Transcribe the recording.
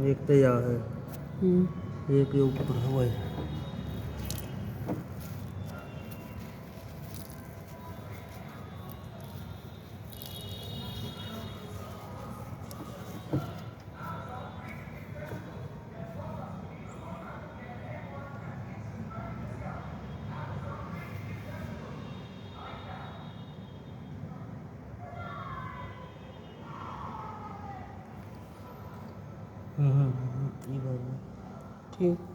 एक तो यहाँ है, हम्म। एक ये ऊपर है भाई। ये बात है। ठीक।